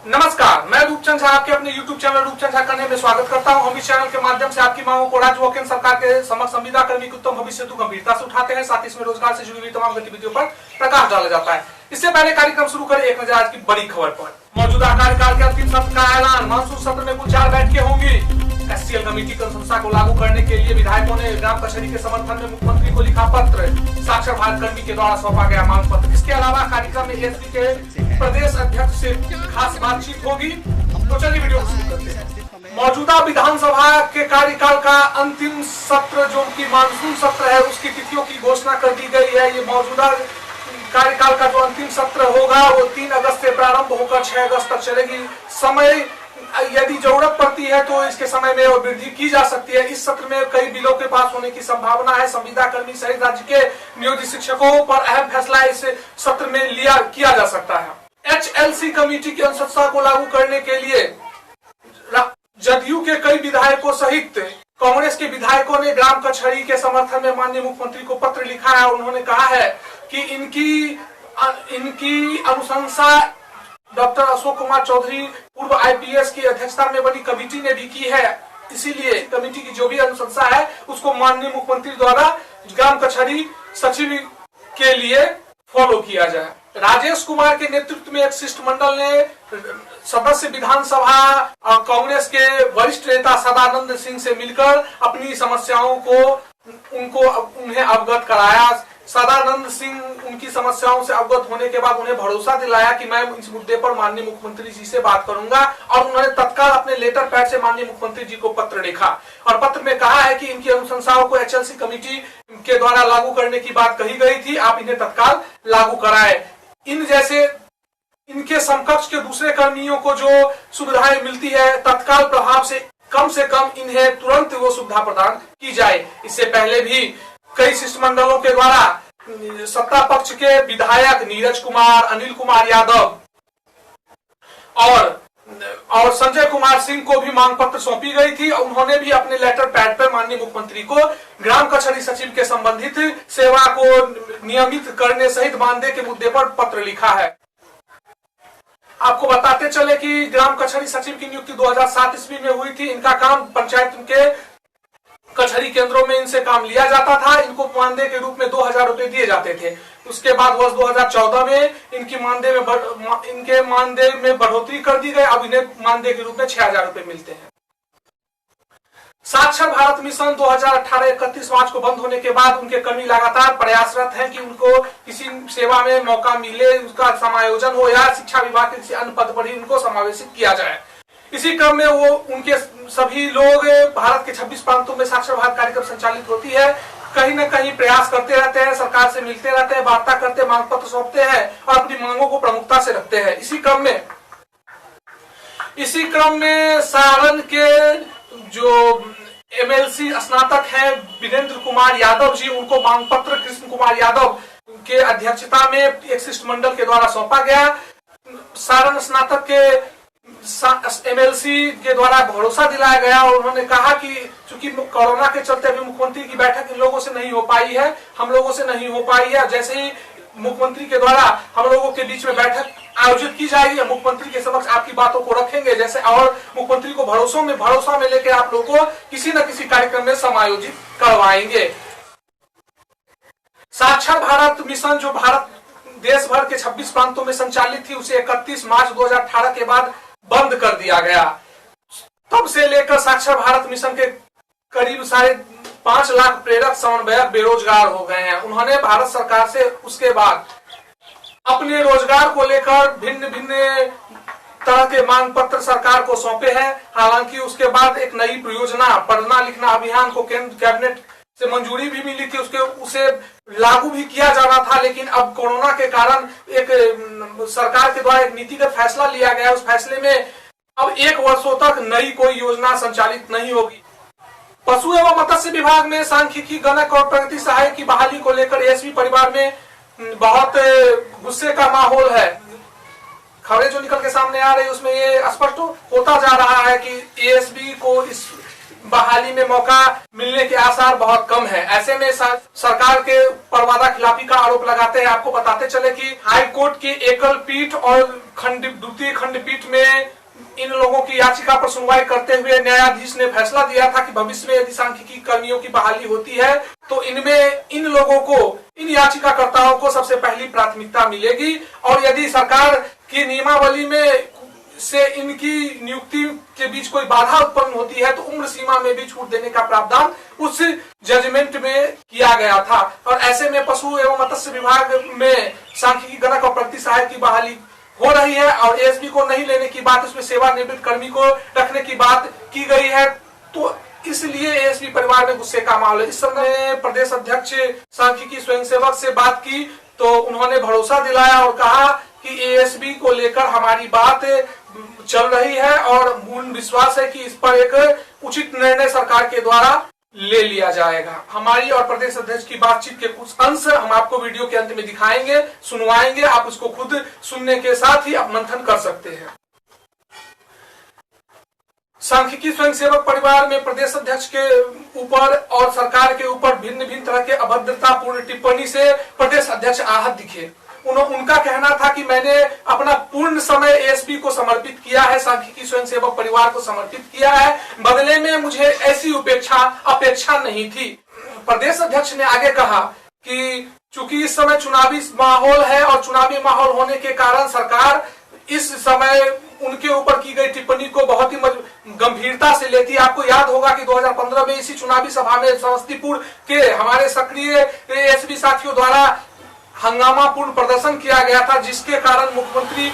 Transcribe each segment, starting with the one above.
नमस्कार, मैं रूपचंद झा आपके अपने YouTube चैनल रूपचंद झा करने में स्वागत करता हूं। हम इस चैनल के माध्यम से आपकी मांगों को राज्य व केंद्र सरकार के समक्ष संविदा कर्मी के उत्तम भविष्य हेतु गंभीरता से उठाते हैं। साथ ही इसमें रोजगार से जुड़ी हुई तमाम गतिविधियों पर प्रकाश डाला जाता है। इससे पहले कार्यक्रम शुरू करें, एक नजर आज की बड़ी खबर पर। मौजूदा कार्यकाल के अंतिम सत्र का ऐलान। मानसून सत्र में कुल 4 बैठकें होंगी। एससीएल कमेटी की अनुशंसा को लागू करने के लिए विधायकों ने ग्राम कचहरी के समर्थन में मुख्यमंत्री को लिखा पत्र। साक्षर भारत कर्मी के द्वारा सौंपा गया मांग पत्र। इसके अलावा कार्यक्रम में एसपी के प्रदेश अध्यक्ष से खास बातचीत होगी। तो चलिए वीडियो शुरू करते हैं। मौजूदा विधानसभा के कार्यकाल का अंतिम सत्र जो कि मानसून सत्र है, उसकी तिथियों की घोषणा कर दी गई है। ये मौजूदा कार्यकाल का जो अंतिम सत्र होगा वो 3 अगस्त से प्रारंभ होकर 6 अगस्त तक चलेगी। समय यदि जरूरत पड़ती है तो इसके समय में और वृद्धि की जा सकती है। इस सत्र में कई बिलों के पास होने की संभावना है। संविदा कर्मी सहित राज्य के नियोजित शिक्षकों पर अहम फैसला इस सत्र में किया जा सकता है। एचएलसी कमेटी की अनुशंसा को लागू करने के लिए जदयू के कई विधायकों सहित कांग्रेस के विधायकों ने ग्राम कचहरी के समर्थन में माननीय मुख्यमंत्री को पत्र लिखा है। उन्होंने कहा है कि इनकी अनुशंसा डॉक्टर अशोक कुमार चौधरी पूर्व आईपीएस की अध्यक्षता में बनी कमेटी ने भी की है। इसीलिए कमेटी की जो भी अनुशंसा है उसको माननीय मुख्यमंत्री द्वारा ग्राम कचहरी सचिव के लिए फॉलो किया जाए। राजेश कुमार के नेतृत्व में एक शिष्टमंडल ने सदस्य विधानसभा कांग्रेस के वरिष्ठ नेता सदानंद सिंह से मिलकर अपनी समस्याओं को उन्हें अवगत कराया। सदानंद सिंह उनकी समस्याओं से अवगत होने के बाद उन्हें भरोसा दिलाया कि मैं इस मुद्दे पर माननीय मुख्यमंत्री जी से बात करूंगा, और उन्होंने तत्काल अपने लेटर पैड से माननीय मुख्यमंत्री जी को पत्र लिखा और पत्र में कहा है कि इनकी अनुशंसाओं को एचएलसी कमेटी के द्वारा लागू करने की बात कही गई थी, आप इन्हें तत्काल लागू कराए। इनके समकक्ष के दूसरे कर्मियों को जो सुविधाएं मिलती है तत्काल प्रभाव से कम इन्हें तुरंत वो सुविधा प्रदान की जाए। इससे पहले भी कई शिष्टमंडलों के द्वारा सत्ता पक्ष के विधायक नीरज कुमार, अनिल कुमार यादव और संजय कुमार सिंह को भी मांग पत्र सौंपी गई थी। उन्होंने भी अपने लेटर पैड पर माननीय मुख्यमंत्री को ग्राम कचहरी सचिव के संबंधित सेवा को नियमित करने सहित मानदेय के मुद्दे पर पत्र लिखा है। आपको बताते चले कि ग्राम कचहरी सचिव की नियुक्ति 2007 ईस्वी में हुई थी। इनका काम पंचायत के कचहरी केंद्रों में इनसे काम लिया जाता था। इनको मानदेय के रूप में 2000 रुपए दिए जाते थे। उसके बाद वर्ष 2014 में इनके मानदेय में बढ़ोतरी कर दी गई। अब इन्हें मानदेय के रूप में 6000 रुपए मिलते हैं। साक्षर भारत मिशन 2018 31 मार्च को बंद होने के बाद उनके कर्मी लगातार प्रयासरत हैं कि उनको किसी सेवा में मौका मिले, उसका समायोजन हो या शिक्षा विभाग के किसी अन्य पद पर ही उनको समावेशित किया जाए। इसी क्रम में वो उनके सभी लोग भारत के 26 प्रांतों में साक्षर भारत कार्यक्रम संचालित होती है, कहीं न कहीं प्रयास करते रहते हैं, सरकार से मिलते रहते हैं, वार्ता करते, मांग पत्र सौंपते हैं और अपनी मांगों को प्रमुखता से रखते हैं। इसी क्रम में सारण के जो एमएलसी स्नातक हैं वीरेंद्र कुमार यादव जी, उनको मांग पत्र कृष्ण कुमार यादव के अध्यक्षता में एक शिष्टमंडल के द्वारा सौंपा गया। सारण स्नातक के एमएलसी के द्वारा भरोसा दिलाया गया और उन्होंने कहा कि चूंकि कोरोना के चलते अभी मुख्यमंत्री की बैठक इन लोगों से नहीं हो पाई है, हम लोगों से नहीं हो पाई है, जैसे ही मुख्यमंत्री के द्वारा हम लोगों के बीच में बैठक आयोजित की जाएगी, मुख्यमंत्री के समक्ष आपकी बातों को रखेंगे जैसे, और मुख्यमंत्री को भरोसा में लेकर आप लोगों को किसी न किसी कार्यक्रम में समायोजित करवाएंगे। साक्षर भारत मिशन जो देश भर के 26 प्रांतों में संचालित थी, उसे 31 मार्च 2018 के बाद बंद कर दिया गया। तब से लेकर साक्षर भारत मिशन के करीब 5.5 लाख प्रेरक समन्वयक बेरोजगार हो गए हैं। उन्होंने भारत सरकार से उसके बाद अपने रोजगार को लेकर भिन्न तरह के मांग पत्र सरकार को सौंपे हैं। हालांकि उसके बाद एक नई परियोजना पढ़ना लिखना अभियान को केंद्र कैबिनेट से मंजूरी भी मिली थी, उसे लागू भी किया जाना था, लेकिन अब कोरोना के कारण एक सरकार के द्वारा एक नीतिगत फैसला लिया गया। उस फैसले में अब 1 वर्षों तक नई कोई योजना संचालित नहीं होगी। पशु एवं मत्स्य विभाग में सांख्यिकी गणक और प्रगति सहायक की बहाली को लेकर एएसबी परिवार में बहुत गुस्से का माहौल है। खबरें जो निकल के सामने आ रही है उसमें ये स्पष्ट होता जा रहा है कि एएसबी को बहाली में मौका मिलने के आसार बहुत कम है। ऐसे में सरकार के पर वादा खिलाफी का आरोप लगाते हैं। आपको बताते चले कि हाई कोर्ट की एकल पीठ और द्वितीय खंडपीठ में इन लोगों की याचिका पर सुनवाई करते हुए न्यायाधीश ने फैसला दिया था कि भविष्य में यदि सांख्यिकी कर्मियों की बहाली होती है तो इनमें इन लोगों को, इन याचिकाकर्ताओं को सबसे पहली प्राथमिकता मिलेगी, और यदि सरकार की नियमावली में से इनकी नियुक्ति के बीच कोई बाधा उत्पन्न होती है तो उम्र सीमा में भी छूट देने का प्रावधान उस जजमेंट में किया गया था। और ऐसे में पशु एवं मत्स्य विभाग में सांख्यिकी गणक और प्रगति सहायक की बहाली हो रही है और एएसबी को नहीं लेने की बात, उसमें सेवानिवृत्त कर्मी को रखने की बात की गई है, तो इसलिए एएसबी परिवार में गुस्से का माहौल है। इस समय प्रदेश अध्यक्ष सांख्यिकी स्वयंसेवक से बात की तो उन्होंने भरोसा दिलाया और कहा कि एएसबी को लेकर हमारी बात चल रही है और पूर्ण विश्वास है कि इस पर एक उचित निर्णय सरकार के द्वारा ले लिया जाएगा। हमारी और प्रदेश अध्यक्ष की बातचीत के कुछ अंश हम आपको वीडियो के अंत में दिखाएंगे, सुनवाएंगे, आप उसको खुद सुनने के साथ ही आप मंथन कर सकते हैं। सांख्यिकी स्वयंसेवक परिवार में प्रदेश अध्यक्ष के ऊपर और सरकार के ऊपर भिन्न भिन्न तरह के अभद्रतापूर्ण टिप्पणी से प्रदेश अध्यक्ष आहत दिखे। उनका कहना था कि मैंने अपना पूर्ण समय एएसबी को समर्पित किया है, सांख्यिकी स्वयंसेवक परिवार को समर्पित किया है, बदले में मुझे ऐसी अपेक्षा नहीं थी। प्रदेश अध्यक्ष ने आगे कहा कि चूंकि इस समय चुनावी माहौल है और चुनावी माहौल होने के कारण सरकार इस समय उनके ऊपर की गई टिप्पणी को बहुत ही गंभीरता से लेती है। आपको याद होगा कि 2015 में इसी चुनावी सभा में समस्तीपुर के हमारे सक्रिय एएसबी साथियों द्वारा हंगामापूर्ण प्रदर्शन किया गया था, जिसके कारण मुख्यमंत्री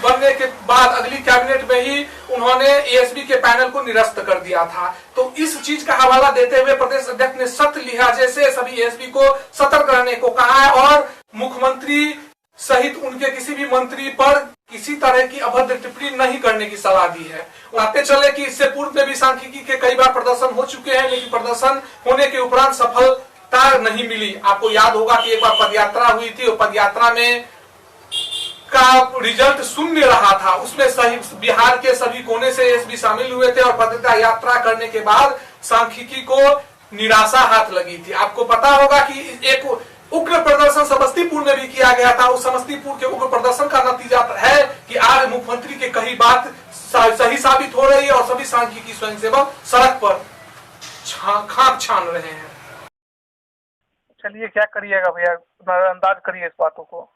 बनने के बाद अगली कैबिनेट में ही उन्होंने एएसबी के पैनल को निरस्त कर दिया था। तो इस चीज का हवाला देते हुए प्रदेश अध्यक्ष ने सख्त लिहाजे से सभी एएसबी को सतर्क रहने को कहा है और मुख्यमंत्री सहित उनके किसी भी मंत्री पर किसी तरह की अभद्र टिप्पणी नहीं करने की सलाह दी है। आते चले कि इससे पूर्व में भी सांख्यिकी के कई बार प्रदर्शन हो चुके हैं, लेकिन प्रदर्शन होने के उपरांत सफलता नहीं मिली। आपको याद होगा कि एक बार पदयात्रा हुई थी और पदयात्रा में का रिजल्ट शून्य रहा था, उसमें सही बिहार के सभी कोने से एएसबी शामिल हुए थे और पदयात्रा करने के बाद सांख्यिकी को निराशा हाथ लगी थी। आपको पता होगा कि एक उग्र प्रदर्शन समस्तीपुर में भी किया गया था। उस समस्तीपुर के उग्र प्रदर्शन का नतीजा है कि आज मुख्यमंत्री के कही बात सही साबित हो रही है और सभी सांख्यिकी स्वयंसेवक सड़क पर खाक छान रहे हैं। चलिए क्या करिएगा भैया, अंदाज करिए इस बातों को।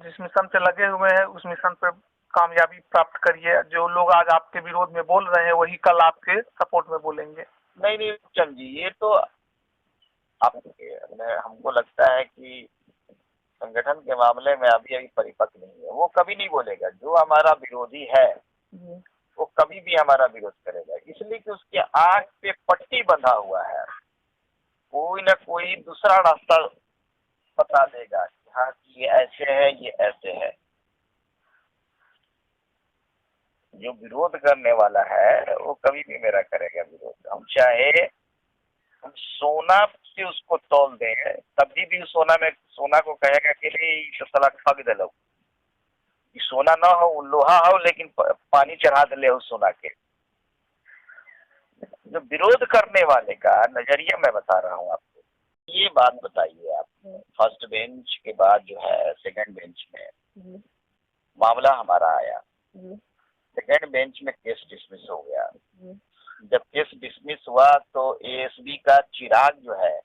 जिस मिशन से लगे हुए हैं उस मिशन पे कामयाबी प्राप्त करिए। जो लोग आज आपके विरोध में बोल रहे हैं वही कल आपके सपोर्ट में बोलेंगे। नहीं चंद जी, ये तो हमको लगता है कि संगठन के मामले में अभी परिपक्व नहीं है। वो कभी नहीं बोलेगा। जो हमारा विरोधी है वो कभी भी हमारा विरोध करेगा, इसलिए कि उसके आंख पे पट्टी बंधा हुआ है। कोई ना कोई दूसरा रास्ता बता देगा कि हाँ ये ऐसे है, ये ऐसे है। जो विरोध करने वाला है वो कभी भी मेरा करेगा विरोध। हम चाहे हम सोना से उसको तौल दें तब भी सोना को कहेगा कि नहीं सला ठग दिलो, सोना ना हो लोहा हो लेकिन पानी चढ़ा दिले उस सोना के। जो विरोध करने वाले का नजरिया मैं बता रहा हूँ आपको। ये बात बताइए आप, फर्स्ट बेंच के बाद जो है सेकंड बेंच में मामला हमारा आया, सेकंड बेंच में केस डिसमिस हो गया। जब केस डिसमिस हुआ तो एएसबी का चिराग जो है,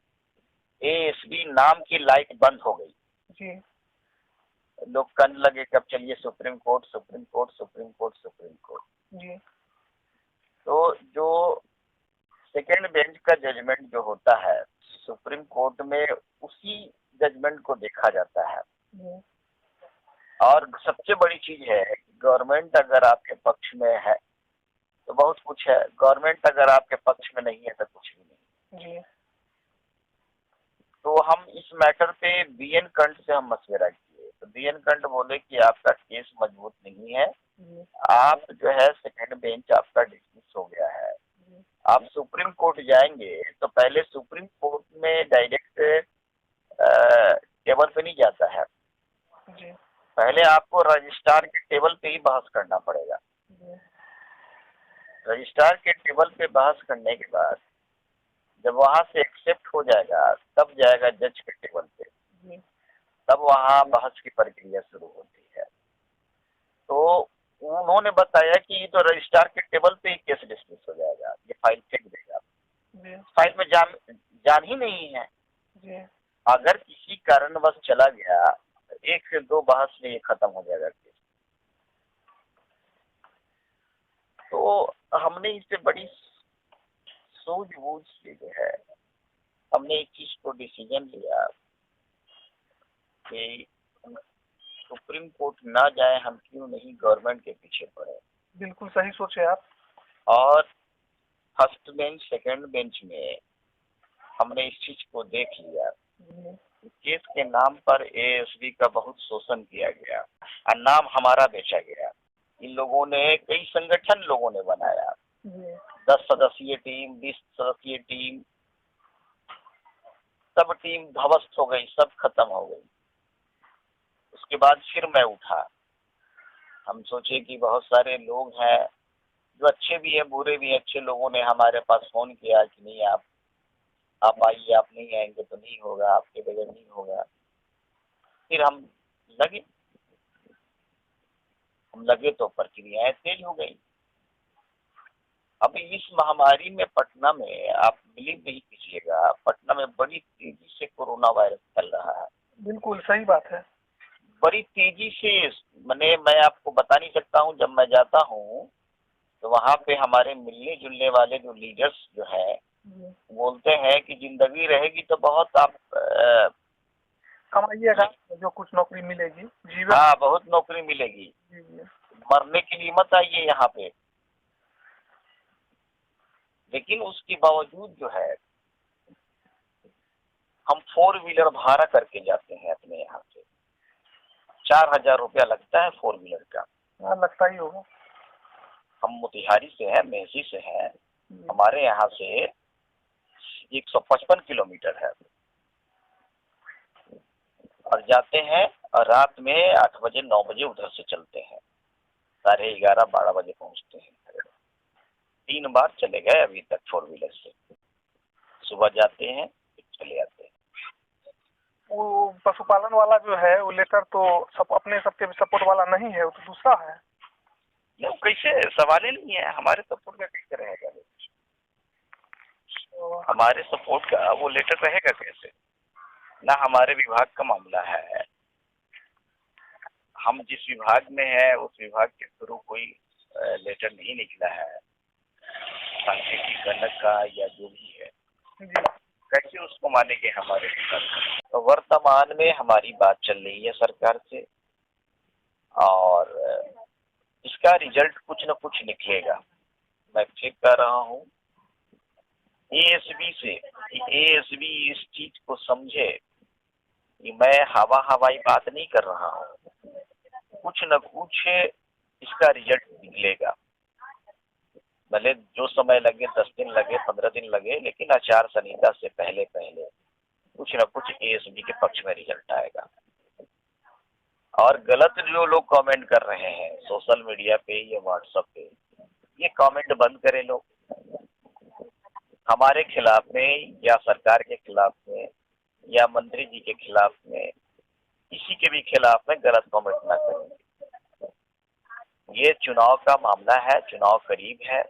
एएसबी नाम की लाइट बंद हो गई जी। लोग कहने लगे कब चलिए Supreme Court Supreme Court Supreme Court Supreme Court जी। तो जो सेकेंड बेंच का जजमेंट जो होता है सुप्रीम कोर्ट में, उसी जजमेंट को देखा जाता है। और सबसे बड़ी चीज है गवर्नमेंट अगर आपके पक्ष में है तो बहुत कुछ है, गवर्नमेंट अगर आपके पक्ष में नहीं है तो कुछ भी नहीं जी। तो हम इस मैटर पे बीएन कंठ से हम मशवरा किए तो बीएन कंठ बोले कि आपका केस मजबूत नहीं है, आप जो है सेकेंड बेंच आपका डिसमिस हो गया है, आप सुप्रीम कोर्ट जाएंगे तो पहले सुप्रीम कोर्ट में डायरेक्ट टेबल पे नहीं जाता है जी। पहले आपको रजिस्ट्रार के टेबल पे ही बहस करना पड़ेगा। रजिस्ट्रार के टेबल पे बहस करने के बाद जब वहां से एक्सेप्ट हो जाएगा तब जाएगा जज के टेबल पे, तब वहां बहस की प्रक्रिया शुरू होती है। तो उन्होंने बताया कि ये तो रजिस्ट्रार के टेबल पे ही केस डिस्मिस हो जाएगा, ये फाइल फेंक देगा। फाइल में जान ही नहीं है। अगर किसी कारणवश चला गया, 1 से 2 बहस में ये खत्म हो जाएगा केस। तो हमने इसे बड़ी सूझबूझ से जो है, हमने एक चीज को डिसीजन लिया कि सुप्रीम कोर्ट ना जाए, हम क्यों नहीं गवर्नमेंट के पीछे पड़े। बिल्कुल सही सोचे आप। और फर्स्ट बेंच सेकंड बेंच में हमने इस चीज को देख लिया, केस के नाम पर एएसबी का बहुत शोषण किया गया और नाम हमारा बेचा गया। इन लोगों ने, कई संगठन लोगों ने बनाया, 10 सदस्यीय टीम, 20 सदस्यीय टीम, सब टीम ध्वस्त हो गई, सब खत्म हो गई। उसके बाद फिर मैं उठा, हम सोचे कि बहुत सारे लोग हैं जो अच्छे भी हैं बुरे भी हैं। अच्छे लोगों ने हमारे पास फोन किया कि नहीं आप आइए, आप नहीं आएंगे तो नहीं होगा, आपके बगैर नहीं होगा। फिर हम लगे तो प्रक्रियाएं तेज हो गई। अभी इस महामारी में पटना में, आप बिलीव नहीं कीजिएगा, पटना में बड़ी तेजी से कोरोना वायरस फैल रहा है। बिल्कुल सही बात है। बड़ी तेजी से, मैं आपको बता नहीं सकता हूँ। जब मैं जाता हूँ तो वहाँ पे हमारे मिलने जुलने वाले जो लीडर्स जो है बोलते हैं कि जिंदगी रहेगी तो बहुत आप कमाइएगा, जो कुछ नौकरी मिलेगी, जीवन। हाँ, बहुत नौकरी मिलेगी, मरने के लिए मत आइए यहाँ पे। लेकिन उसके बावजूद जो है, हम 4 व्हीलर भाड़ा करके जाते हैं अपने यहाँ से। 4000 रुपया लगता है 4 व्हीलर का। हाँ, लगता ही होगा। हम मोतिहारी से हैं, मेहसी से हैं, हमारे यहाँ से 155 किलोमीटर है, और जाते हैं और रात में 8 बजे 9 बजे उधर से चलते हैं, 11:30 12 बजे पहुँचते हैं। 3 बार चले गए अभी तक 4 व्हीलर से। सुबह जाते हैं, चले आते हैं। वो पशुपालन वाला जो है, वो लेटर तो अपने सबके सपोर्ट वाला नहीं है, वो तो दूसरा है। नहीं, कैसे, सवाल ही नहीं है। हमारे सपोर्ट का कैसे रहेगा? हमारे सपोर्ट का वो लेटर रहेगा कैसे? ना हमारे विभाग का मामला है। हम जिस विभाग में है उस विभाग के थ्रू कोई लेटर नहीं निकला है, सांख्यिकी गणक का या जो भी है। कैसे उसको मानेंगे हमारे विभाग? तो वर्तमान में हमारी बात चल रही है सरकार से, और इसका रिजल्ट कुछ न कुछ निकलेगा। मैं फिर कह रहा हूँ एएसबी से, एएसबी इस चीज को समझे कि मैं हवाई बात नहीं कर रहा हूँ, कुछ न कुछ इसका रिजल्ट निकलेगा। भले जो समय लगे, 10 दिन लगे, 15 दिन लगे, लेकिन आचार संहिता से पहले कुछ न कुछ एएसबी के पक्ष में रिजल्ट आएगा। और गलत जो लोग कमेंट कर रहे हैं सोशल मीडिया पे या व्हाट्सएप पे, ये कमेंट बंद करें लोग। हमारे खिलाफ में या सरकार के खिलाफ में या मंत्री जी के खिलाफ में, किसी के भी खिलाफ में गलत कमेंट ना करें। ये चुनाव का मामला है, चुनाव करीब है,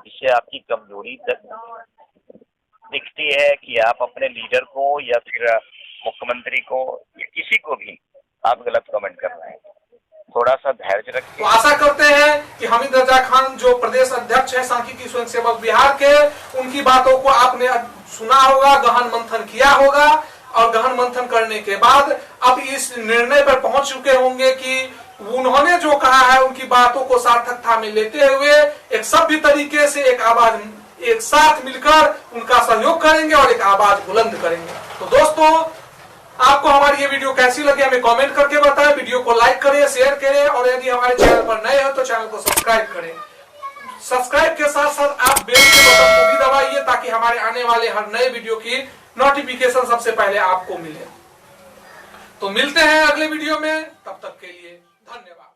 इससे आपकी कमजोरी तक दिखती है कि आप अपने लीडर को या फिर मुख्यमंत्री को या किसी को भी आप गलत कमेंट कर रहे हैं। थोड़ा सा धैर्य रखिए। तो आशा करते हैं कि हामिद रजा खान जो प्रदेश अध्यक्ष है सांख्यिकी स्वयंसेवक बिहार के, उनकी बातों को आपने सुना होगा, गहन मंथन किया होगा, और गहन मंथन करने के बाद अब इस निर्णय पर पहुंच चुके होंगे कि उन्होंने जो कहा है उनकी बातों को सार्थकता में लेते हुए एक सभ्य तरीके से एक आवाज, एक साथ मिलकर उनका सहयोग करेंगे और एक आवाज बुलंद करेंगे। तो दोस्तों, आपको हमारी ये वीडियो कैसी लगी हमें कमेंट करके बताएं। वीडियो को लाइक करें, शेयर करें, और यदि हमारे चैनल पर नए हो तो चैनल को सब्सक्राइब करें। सब्सक्राइब के साथ साथ आप बेल के बटन को भी दबाइए ताकि हमारे आने वाले हर नए वीडियो की नोटिफिकेशन सबसे पहले आपको मिले। तो मिलते हैं अगले वीडियो में, तब तक के लिए धन्यवाद।